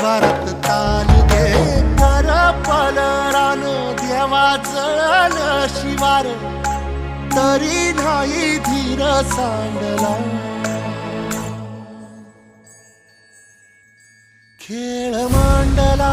शिवारात ताल दे कर पलरानो देवा जळल शिवार तरी नाही धीर सांडला खेळ मांडला